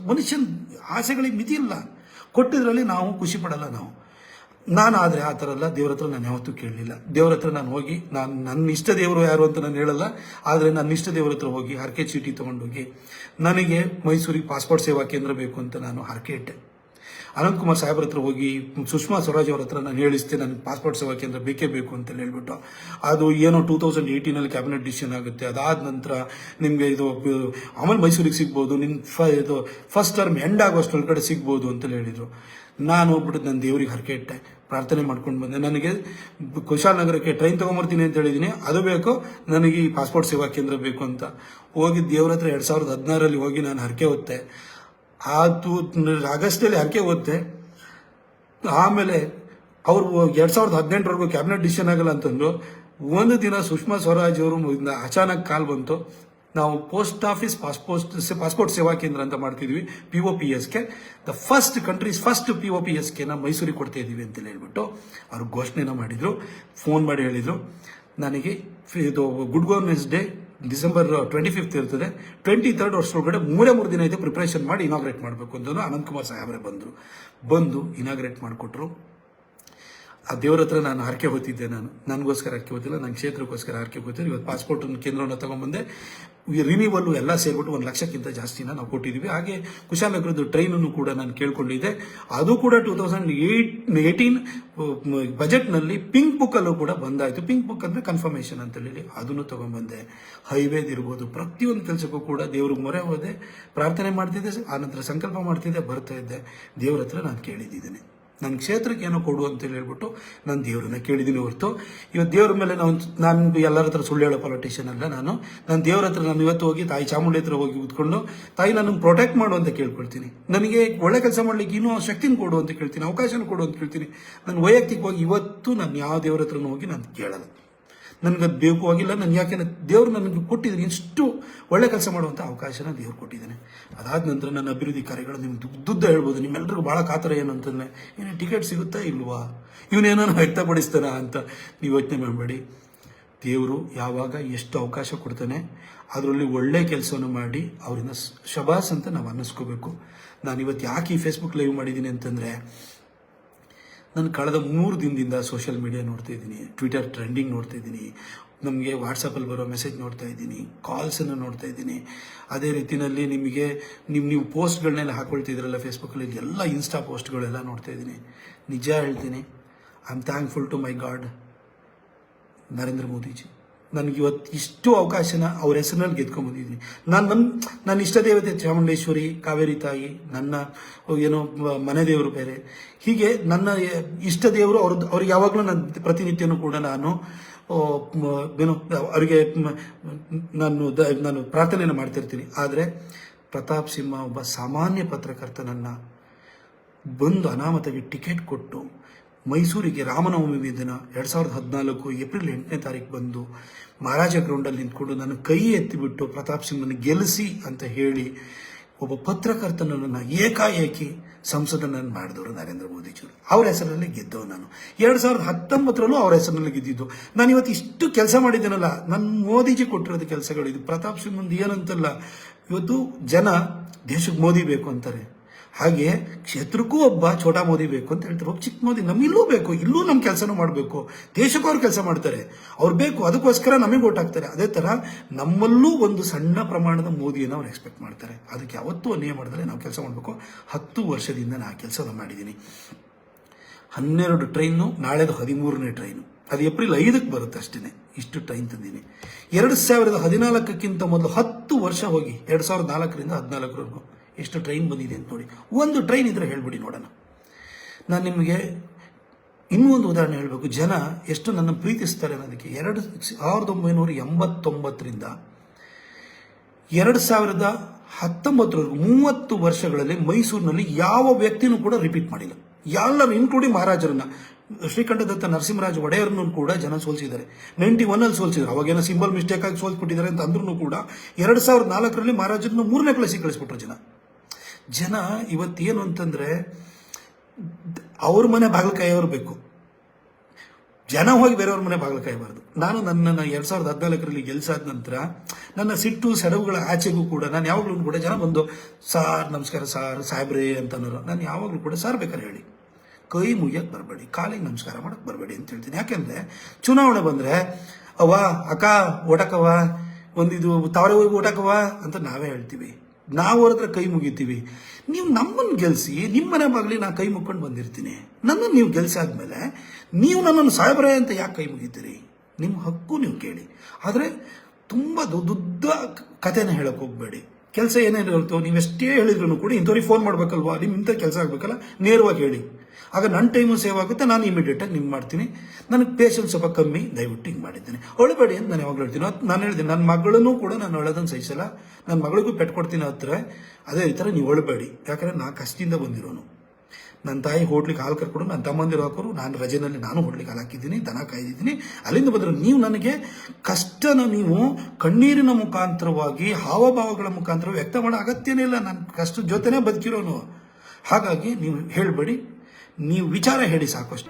ಮನುಷ್ಯನ ಆಸೆಗಳಿಗೆ ಮಿತಿ ಇಲ್ಲ. ಕೊಟ್ಟಿದ್ರಲ್ಲಿ ನಾವು ಖುಷಿ ಪಡಲ್ಲ. ನಾನು ಆದರೆ ಆ ಥರ ಅಲ್ಲ. ದೇವ್ರ ಹತ್ರ ನಾನು ಯಾವತ್ತೂ ಕೇಳಲಿಲ್ಲ. ದೇವ್ರ ಹತ್ರ ನಾನು ಹೋಗಿ, ನನ್ನ ಇಷ್ಟ ದೇವರು ಯಾರು ಅಂತ ನಾನು ಹೇಳಲ್ಲ, ಆದರೆ ನನ್ನ ಇಷ್ಟ ದೇವ್ರ ಹತ್ರ ಹೋಗಿ ಹರಕೆ ಚೀಟಿ ತೊಗೊಂಡೋಗಿ ನನಗೆ ಮೈಸೂರಿಗೆ ಪಾಸ್ಪೋರ್ಟ್ ಸೇವಾ ಕೇಂದ್ರ ಬೇಕು ಅಂತ ನಾನು ಹರಕೆ ಇಟ್ಟೆ. ಅನಂತಕುಮಾರ್ ಸಾಹೇಬ್ರ ಹತ್ರ ಹೋಗಿ ಸುಷ್ಮಾ ಸ್ವರಾಜ್ ಅವ್ರ ಹತ್ರ ನಾನು ಹೇಳಿಸ್ತೆ ನನಗೆ ಪಾಸ್ಪೋರ್ಟ್ ಸೇವಾ ಕೇಂದ್ರ ಬೇಕೇ ಬೇಕು ಅಂತ ಹೇಳ್ಬಿಟ್ಟು. ಅದು ಏನೋ 2018 ಕ್ಯಾಬಿನೆಟ್ ಡಿಸಿಷನ್ ಆಗುತ್ತೆ. ಅದಾದ ನಂತರ ನಿಮಗೆ ಇದು ಆಮೇಲೆ ಮೈಸೂರಿಗೆ ಸಿಗ್ಬೋದು, ಇದು ಫಸ್ಟ್ ಟರ್ಮ್ ಎಂಡ್ ಆಗೋಷ್ಟೊಳಗಡೆ ಸಿಗ್ಬೋದು ಅಂತ ಹೇಳಿದರು. ನಾನು ಹೋಗ್ಬಿಟ್ಟು ನನ್ನ ದೇವ್ರಿಗೆ ಹರಕೆ ಇಟ್ಟೆ, ಪ್ರಾರ್ಥನೆ ಮಾಡ್ಕೊಂಡು ಬಂದೆ. ನನಗೆ ಕುಶಾಲನಗರಕ್ಕೆ ಟ್ರೈನ್ ತೊಗೊಂಬರ್ತೀನಿ ಅಂತ ಹೇಳಿದ್ದೀನಿ, ಅದು ಬೇಕು, ನನಗೆ ಈ ಪಾಸ್ಪೋರ್ಟ್ ಸೇವಾ ಕೇಂದ್ರ ಬೇಕು ಅಂತ ಹೋಗಿ ದೇವ್ರ ಹತ್ರ 2016 ಹೋಗಿ ನಾನು ಹರಕೆ ಹೊತ್ತೆ. ಅದು ಆಗಸ್ಟಲ್ಲಿ ಹರಕೆ ಹೊತ್ತೆ. ಆಮೇಲೆ ಅವರು 2018 ಕ್ಯಾಬಿನೆಟ್ ಡಿಸಿಷನ್ ಆಗಲ್ಲ ಅಂತಂದ್ರು. ಒಂದು ದಿನ ಸುಷ್ಮಾ ಸ್ವರಾಜ್ ಅವರು ಅಚಾನಕ್ ಕಾಲ್ ಬಂತು, ನಾವು ಪೋಸ್ಟ್ ಆಫೀಸ್ ಪಾಸ್ಪೋರ್ಟ್ ಸೇವಾ ಕೇಂದ್ರ ಅಂತ ಮಾಡ್ತಿದ್ವಿ, POPSK, the first country's first POPSK ಮೈಸೂರಿಗೆ ಕೊಡ್ತಾ ಇದ್ದೀವಿ ಅಂತ ಹೇಳ್ಬಿಟ್ಟು ಅವ್ರು ಘೋಷಣೆನ ಮಾಡಿದ್ರು. ಫೋನ್ ಮಾಡಿ ಹೇಳಿದ್ರು ನನಗೆ ಇದು ಗುಡ್ ಗವರ್ನೆನ್ಸ್ ಡೇ ಡಿಸೆಂಬರ್ 25 ಇರ್ತದೆ, 23 ವರ್ಷದೊಳಗಡೆ 3 ದಿನ ಇದೆ ಪ್ರಿಪ್ರೇಷನ್ ಮಾಡಿ ಇನಾಗ್ರೇಟ್ ಮಾಡಬೇಕು ಅಂತ ಅನಂತಕುಮಾರ್ ಸಾಹೇಬ್ರೆ ಬಂದು ಇನಾಗ್ರೇಟ್ ಮಾಡಿಕೊಟ್ರು. ಆ ದೇವ್ರ ಹತ್ರ ನಾನು ಹರಕೆ ಹೊತ್ತಿದ್ದೆ. ನನಗೋಸ್ಕರ ಹರಕೆ ಹೊತ್ತಿಲ್ಲ, ನನ್ನ ಕ್ಷೇತ್ರಕ್ಕೋಸ್ಕರ ಹರಕೆ ಹೊತ್ತಿದ್ದೆ. ಇವತ್ತು ಪಾಸ್ಪೋರ್ಟ್ ಕೇಂದ್ರವನ್ನು ತಗೊಂಡ್ಬಂದೆ. ರಿನ್ಯೂವಲ್ಲು ಎಲ್ಲ ಸೇರಿಬಿಟ್ಟು 1 ಲಕ್ಷಕ್ಕಿಂತ ಜಾಸ್ತಿನ ನಾವು ಕೊಟ್ಟಿದ್ದೀವಿ. ಹಾಗೆ ಕುಶಾಲನಗರದ್ದು ಟ್ರೈನನ್ನು ಕೂಡ ನಾನು ಕೇಳ್ಕೊಂಡಿದ್ದೆ. ಅದು ಕೂಡ 2018 ಬಜೆಟ್ನಲ್ಲಿ ಪಿಂಕ್ ಬುಕ್ಕಲ್ಲೂ ಕೂಡ ಬಂದಾಯಿತು. ಪಿಂಕ್ ಬುಕ್ ಅಂದರೆ ಕನ್ಫರ್ಮೇಷನ್ ಅಂತ ಹೇಳಿ ಅದನ್ನು ತೊಗೊಂಡ್ಬಂದೆ. ಹೈವೇದಿರ್ಬೋದು, ಪ್ರತಿಯೊಂದು ಕೆಲಸಕ್ಕೂ ಕೂಡ ದೇವ್ರಿಗೆ ಮೊರೆ ಹೋದೆ, ಪ್ರಾರ್ಥನೆ ಮಾಡ್ತಿದ್ದೆ, ಆನಂತರ ಸಂಕಲ್ಪ ಮಾಡ್ತಿದ್ದೆ, ಬರ್ತಾ ಇದ್ದೆ. ದೇವ್ರ ಹತ್ರ ನಾನು ಕೇಳಿದ್ದೀನಿ, ನನ್ನ ಕ್ಷೇತ್ರಕ್ಕೆ ಏನೋ ಕೊಡು ಅಂತೇಳಿ ಹೇಳ್ಬಿಟ್ಟು ನಾನು ದೇವ್ರನ್ನ ಕೇಳಿದ್ದೀನಿ ಹೊರತು ಇವತ್ತು ದೇವ್ರ ಮೇಲೆ ನಾನು ಎಲ್ಲರ ಹತ್ರ ಸುಳ್ಳು ಹೇಳೋ ಪೊಲಿಟಿಷಿಯನ್ ಅಲ್ಲ. ನಾನು ದೇವ್ರ ಹತ್ರ ನಾನು ಇವತ್ತು ಹೋಗಿ ತಾಯಿ ಚಾಮುಂಡಿ ಹತ್ರ ಹೋಗಿ ಕೂತ್ಕೊಂಡು ತಾಯಿ ನನಗೆ ಪ್ರೊಟೆಕ್ಟ್ ಮಾಡು ಅಂತ ಕೇಳ್ಕೊಳ್ತೀನಿ, ನನಗೆ ಒಳ್ಳೆ ಕೆಲಸ ಮಾಡ್ಲಿಕ್ಕೆ ಇನ್ನೂ ಶಕ್ತಿನ ಕೊಡು ಅಂತ ಕೇಳ್ತೀನಿ, ಅವಕಾಶನ ಕೊಡು ಅಂತ ಕೇಳ್ತೀನಿ. ನಾನು ವೈಯಕ್ತಿಕವಾಗಿ ಇವತ್ತು ನಾನು ಯಾವ ದೇವ್ರ ಹತ್ರನೂ ಹೋಗಿ ನಾನು ಕೇಳಲ್ಲ. ನನಗದು ಬೇಕು ಆಗಿಲ್ಲ. ನಾನು ಯಾಕೆಂದ್ರೆ ದೇವ್ರು ನನಗೆ ಕೊಟ್ಟಿದ್ದೀನಿ, ಇಷ್ಟು ಒಳ್ಳೆ ಕೆಲಸ ಮಾಡುವಂಥ ಅವಕಾಶನ ದೇವ್ರು ಕೊಟ್ಟಿದ್ದಾನೆ. ಅದಾದ ನಂತರ ನನ್ನ ಅಭಿವೃದ್ಧಿ ಕಾರ್ಯಗಳು ನಿಮ್ಗೆ ದುಡ್ಡ ಹೇಳ್ಬೋದು. ನಿಮ್ಮೆಲ್ಲರಿಗೂ ಭಾಳ ಕಾತರ ಏನು ಅಂತಂದರೆ, ಏನು ಟಿಕೆಟ್ ಸಿಗುತ್ತಾ ಇಲ್ವಾ, ಇವನೇನೋ ವ್ಯಕ್ತಪಡಿಸ್ತಾನ ಅಂತ ನೀವು ಯೋಚನೆ ಮಾಡಬೇಡಿ. ದೇವರು ಯಾವಾಗ ಎಷ್ಟು ಅವಕಾಶ ಕೊಡ್ತಾನೆ ಅದರಲ್ಲಿ ಒಳ್ಳೆ ಕೆಲಸವನ್ನು ಮಾಡಿ ಅವರಿಂದ ಶಬಾಸ್ ಅಂತ ನಾವು ಅನ್ನಿಸ್ಕೋಬೇಕು. ನಾನು ಇವತ್ತು ಯಾಕೆ ಈ ಫೇಸ್ಬುಕ್ ಲೈವ್ ಮಾಡಿದ್ದೀನಿ ಅಂತಂದರೆ, ನಾನು ಕಳೆದ 3 ದಿನದಿಂದ ಸೋಷಿಯಲ್ ಮೀಡಿಯಾ ನೋಡ್ತಾ ಇದ್ದೀನಿ, ಟ್ವಿಟರ್ ಟ್ರೆಂಡಿಂಗ್ ನೋಡ್ತಾ ಇದ್ದೀನಿ, ನಮಗೆ ವಾಟ್ಸಪ್ಪಲ್ಲಿ ಬರೋ ಮೆಸೇಜ್ ನೋಡ್ತಾ ಇದ್ದೀನಿ, ಕಾಲ್ಸನ್ನು ನೋಡ್ತಾ ಇದ್ದೀನಿ. ಅದೇ ರೀತಿಯಲ್ಲಿ ನಿಮಗೆ ನೀವು ಪೋಸ್ಟ್ಗಳನ್ನೆಲ್ಲ ಹಾಕೊಳ್ತಿದ್ರಲ್ಲ ಫೇಸ್ಬುಕ್ಕಲ್ಲಿ, ಎಲ್ಲ ಇನ್ಸ್ಟಾ ಪೋಸ್ಟ್ಗಳೆಲ್ಲ ನೋಡ್ತಾ ಇದ್ದೀನಿ. ನಿಜ ಹೇಳ್ತೀನಿ, I am thankful to my god Narendra Modiji. ನನಗೆ ಇವತ್ತು ಇಷ್ಟು ಅವಕಾಶನ ಅವ್ರ ಹೆಸರಿನಲ್ಲಿ ಗೆದ್ಕೊಂಡ್ಬಂದಿದ್ದೀನಿ. ನನ್ನ ಇಷ್ಟ ದೇವತೆ ಚಾಮುಂಡೇಶ್ವರಿ, ಕಾವೇರಿ ತಾಯಿ, ನನ್ನ ಏನೋ ಮನೆ ದೇವರು ಬೇರೆ, ಹೀಗೆ ನನ್ನ ಇಷ್ಟ ದೇವರು ಅವ್ರಿಗೆ ಯಾವಾಗಲೂ ನನ್ನ ಪ್ರತಿನಿತ್ಯನೂ ಕೂಡ ನಾನು ಏನೋ ಅವರಿಗೆ ನಾನು ಪ್ರಾರ್ಥನೆಯನ್ನು ಮಾಡ್ತಿರ್ತೀನಿ. ಆದರೆ ಪ್ರತಾಪ್ ಸಿಂಹ ಒಬ್ಬ ಸಾಮಾನ್ಯ ಪತ್ರಕರ್ತನನ್ನು ಬಂದು ಅನಾಮತಾಗಿ ಟಿಕೆಟ್ ಕೊಟ್ಟು ಮೈಸೂರಿಗೆ ರಾಮನವಮಿ ದಿನ 2014 ಏಪ್ರಿಲ್ 8ನೇ ತಾರೀಕು ಬಂದು ಮಹಾರಾಜ ಗ್ರೌಂಡಲ್ಲಿ ನಿಂತ್ಕೊಂಡು ನನ್ನ ಕೈ ಎತ್ತಿಬಿಟ್ಟು ಪ್ರತಾಪ್ ಸಿಂಹನ ಗೆಲ್ಲಿಸಿ ಅಂತ ಹೇಳಿ ಒಬ್ಬ ಪತ್ರಕರ್ತನನ್ನು ಏಕಾಏಕಿ ಸಂಸದನನ್ನು ಮಾಡಿದವರು ನರೇಂದ್ರ ಮೋದಿಜಿಯವರು. ಅವ್ರ ಹೆಸರಲ್ಲಿ ಗೆದ್ದವು ನಾನು. 2019 ಅವ್ರ ಹೆಸರಿನಲ್ಲಿ ಗೆದ್ದಿದ್ದು. ನಾನು ಇವತ್ತು ಇಷ್ಟು ಕೆಲಸ ಮಾಡಿದ್ದೀನಲ್ಲ, ನನ್ನ ಮೋದಿಜಿ ಕೊಟ್ಟಿರೋದು ಕೆಲಸಗಳು. ಇದು ಪ್ರತಾಪ್ ಸಿಂಹಂದು ಏನಂತಲ್ಲ, ಇವತ್ತು ಜನ ದೇಶಕ್ಕೆ ಮೋದಿ ಬೇಕು ಅಂತಾರೆ, ಹಾಗೆ ಕ್ಷೇತ್ರಕ್ಕೂ ಒಬ್ಬ ಛೋಟಾ ಮೋದಿ ಬೇಕು ಅಂತ ಹೇಳ್ತಾರೆ. ಒಬ್ಬ ಚಿಕ್ಕ ಮೋದಿ ನಮ್ಮಿಲ್ಲೂ ಬೇಕು, ಇಲ್ಲೂ ನಮ್ಮ ಕೆಲಸನೂ ಮಾಡಬೇಕು, ದೇಶಕ್ಕೂ ಅವ್ರು ಕೆಲಸ ಮಾಡ್ತಾರೆ, ಅವ್ರು ಬೇಕು, ಅದಕ್ಕೋಸ್ಕರ ನಮಗೆ ಓಟ್ ಹಾಕ್ತಾರೆ. ಅದೇ ಥರ ನಮ್ಮಲ್ಲೂ ಒಂದು ಸಣ್ಣ ಪ್ರಮಾಣದ ಮೋದಿಯನ್ನು ಅವ್ರು ಎಕ್ಸ್ಪೆಕ್ಟ್ ಮಾಡ್ತಾರೆ. ಅದಕ್ಕೆ ಯಾವತ್ತೂ ಅನ್ಯಾಯ ಮಾಡಿದ್ರೆ ನಾವು ಕೆಲಸ ಮಾಡಬೇಕು. 10 ವರ್ಷದಿಂದ ನಾನು ಕೆಲಸ ಮಾಡಿದ್ದೀನಿ. 12 ಟ್ರೈನು, ನಾಳೆದು 13ನೇ ಟ್ರೈನು, ಅದು ಏಪ್ರಿಲ್ 5ಕ್ಕೆ ಬರುತ್ತೆ ಅಷ್ಟೇ. ಇಷ್ಟು ಟ್ರೈನ್ ತಂದೀನಿ. 2014ಕ್ಕಿಂತ ಮೊದಲು 10 ವರ್ಷ ಹೋಗಿ 2004ರಿಂದ 2014ವರೆಗೂ ಎಷ್ಟು ಟ್ರೈನ್ ಬಂದಿದೆ ಅಂತ ನೋಡಿ. ಒಂದು ಟ್ರೈನ್ ಇದ್ರೆ ಹೇಳ್ಬಿಡಿ ನೋಡೋಣ. ನಾನು ನಿಮಗೆ ಇನ್ನೂ ಒಂದು ಉದಾಹರಣೆ ಹೇಳಬೇಕು, ಜನ ಎಷ್ಟು ನನ್ನ ಪ್ರೀತಿಸ್ತಾರೆ ಅನ್ನೋದಕ್ಕೆ. 1989ರಿಂದ 2019ವರೆಗೂ 30 ವರ್ಷಗಳಲ್ಲಿ ಮೈಸೂರಿನಲ್ಲಿ ಯಾವ ವ್ಯಕ್ತಿನೂ ಕೂಡ ರಿಪೀಟ್ ಮಾಡಿಲ್ಲ. ಎಲ್ಲರೂ ಇನ್ಕ್ಲೂಡಿಂಗ್ ಮಹಾರಾಜರನ್ನ, ಶ್ರೀಕಂಠದತ್ತ ನರಸಿಂಹರಾಜ ಒಡೆಯರ್ನೂ ಕೂಡ ಜನ ಸೋಲಿಸಿದ್ದಾರೆ. 91 ಸೋಲಿಸಿದ್ರು. ಅವಾಗೇನೋ ಸಿಂಬಲ್ ಮಿಸ್ಟೇಕ್ ಆಗಿ ಸೋಲ್ಸ್ಬಿಟ್ಟಿದ್ದಾರೆ ಅಂತ ಅಂದ್ರೂ ಕೂಡ 2004ರಲ್ಲಿ ಮಹಾರಾಜರನ್ನ 3ನೇ ಪ್ಲೇಸಿಗೆ ಕಳಿಸ್ಬಿಟ್ರು ಜನ. ಇವತ್ತೇನು ಅಂತಂದರೆ ಅವ್ರ ಮನೆ ಬಾಗಿಲುಕಾಯೋರು ಬೇಕು. ಜನ ಹೋಗಿ ಬೇರೆಯವ್ರ ಮನೆ ಬಾಗಿಲು ಕಾಯಬಾರ್ದು. ನಾನು ನನ್ನನ್ನು 2014ರಲ್ಲಿ ಗೆಲ್ಸಾದ ನಂತರ ನನ್ನ ಸಿಟ್ಟು ಸೆಡವುಗಳ ಆಚೆಗೂ ಕೂಡ ನಾನು ಯಾವಾಗಲೂ ಕೂಡ ಜನ ಬಂದು ಸಾರ್ ನಮಸ್ಕಾರ ಸಾರ್ ಸಾಹೇಬ್ರೇ ಅಂತನೋರು. ನಾನು ಯಾವಾಗಲೂ ಕೂಡ ಸಾರ್ ಬೇಕಾದ್ರೆ ಹೇಳಿ, ಕೈ ಮುಗಿಯಕ್ಕೆ ಬರಬೇಡಿ, ಕಾಲಿಗೆ ನಮಸ್ಕಾರ ಮಾಡಕ್ಕೆ ಬರಬೇಡಿ ಅಂತ ಹೇಳ್ತೀನಿ. ಯಾಕೆಂದರೆ ಚುನಾವಣೆ ಬಂದರೆ ಅವ್ವ ಅಕ್ಕ ಓಟಕ್ಕವ್ವ ಒಂದಿದು ತಾವರೆ ಹೋಗಿ ಓಟಕ್ಕವ್ವ ಅಂತ ನಾವೇ ಹೇಳ್ತೀವಿ. ನಾವು ಅವ್ರ ಹತ್ರ ಕೈ ಮುಗಿತೀವಿ. ನೀವು ನಮ್ಮನ್ನು ಗೆಲ್ಲಿಸಿ ನಿಮ್ಮ ಮನೆ ಬಾಗಿಲಿ ನಾನು ಕೈ ಮುಕ್ಕೊಂಡು ಬಂದಿರ್ತೀನಿ. ನನ್ನನ್ನು ನೀವು ಗೆಲ್ಸಾದ್ಮೇಲೆ ನೀವು ನನ್ನನ್ನು ಸಾಹೇಬ್ರೆ ಅಂತ ಯಾಕೆ ಕೈ ಮುಗಿತೀರಿ? ನಿಮ್ಮ ಹಕ್ಕು ನೀವು ಕೇಳಿ. ಆದರೆ ತುಂಬ ದೊಡ್ಡ ಕಥೆನ ಹೇಳಕ್ಕೆ ಹೋಗಬೇಡಿ. ಕೆಲಸ ಏನೇನು ಹೇಳ್ತೋ ನೀವೆಷ್ಟೇ ಹೇಳಿದ್ರು ಕೂಡ ಇಂಥವ್ರಿಗೆ ಫೋನ್ ಮಾಡಬೇಕಲ್ವಾ, ನಿಮ್ಮ ಇಂಥ ಕೆಲಸ ಆಗಬೇಕಲ್ಲ, ನೇರವಾಗಿ ಹೇಳಿ. ಆಗ ನನ್ನ ಟೈಮು ಸೇವ್ ಆಗುತ್ತೆ, ನಾನು ಇಮಿಡಿಯೇಟಾಗಿ ನಿಮ್ಗೆ ಮಾಡ್ತೀನಿ. ನನಗೆ ಪೇಷನ್ಸ್ ಸ್ವಲ್ಪ ಕಮ್ಮಿ, ದಯವಿಟ್ಟು ಹಿಂಗೆ ಮಾಡಿದ್ದೀನಿ, ಅಳಬೇಡಿ ಅಂತ ನಾನು ಯಾವಾಗಲೂ ಹೇಳ್ತೀನಿ. ನಾನು ಹೇಳ್ತೀನಿ ನನ್ನ ಮಗಳನ್ನೂ ಕೂಡ ನಾನು ಅಳೋದನ್ನು ಸಹಿಸಲ್ಲ, ನನ್ನ ಮಗಳಿಗೂ ಪೆಟ್ಕೊಡ್ತೀನಿ ಹತ್ರ. ಅದೇ ಈ ಥರ ನೀವು ಅಳಬೇಡಿ, ಯಾಕಂದರೆ ನಾನು ಕಷ್ಟದಿಂದ ಬಂದಿರೋನು. ನನ್ನ ತಾಯಿ ಹೋಟ್ಲಿಗೆ ಹಾಲು ಕರ್ಕೊಂಡು ನನ್ನ ತಮ್ಮಂದಿರು ಹಾಕೋರು, ನಾನು ರಜೆನಲ್ಲಿ ನಾನು ಹೋಟ್ಲಿಗೆ ಹಾಲು ಹಾಕಿದ್ದೀನಿ, ದನ ಕಾಯ್ದಿದ್ದೀನಿ, ಅಲ್ಲಿಂದ ಬಂದರು. ನೀವು ನನಗೆ ಕಷ್ಟನ ನೀವು ಕಣ್ಣೀರಿನ ಮುಖಾಂತರವಾಗಿ ಹಾವಭಾವಗಳ ಮುಖಾಂತರ ವ್ಯಕ್ತ ಮಾಡೋ ಅಗತ್ಯನೇ ಇಲ್ಲ. ನಾನು ಕಷ್ಟದ ಜೊತೆನೇ ಬದುಕಿರೋನು. ಹಾಗಾಗಿ ನೀವು ಹೇಳಬೇಡಿ, ನೀವು ವಿಚಾರ ಹೇಳಿ ಸಾಕಷ್ಟು.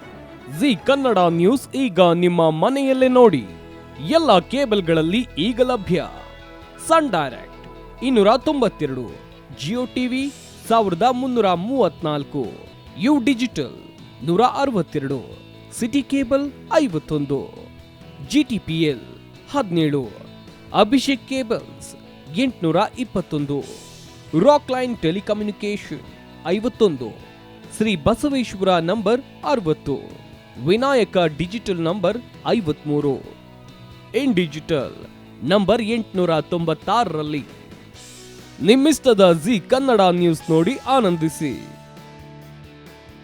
ಜಿ ಕನ್ನಡ ನ್ಯೂಸ್ ಈಗ ನಿಮ್ಮ ಮನೆಯಲ್ಲೇ ನೋಡಿ. ಎಲ್ಲ ಕೇಬಲ್ಗಳಲ್ಲಿ ಈಗ ಲಭ್ಯ. Sun Direct 292, Jio TV 1334, U digital 162, city cable 51, GTPL 17, Abhishek cables 821, rock line telecommunication 51, Shri Basaveshwara number 60, Vinayaka digital number 53, in digital number 896ರಲ್ಲಿ. ನಿಮ್ಮಿಷ್ಟದ ಜಿ ಕನ್ನಡ ನ್ಯೂಸ್ ನೋಡಿ ಆನಂದಿಸಿ.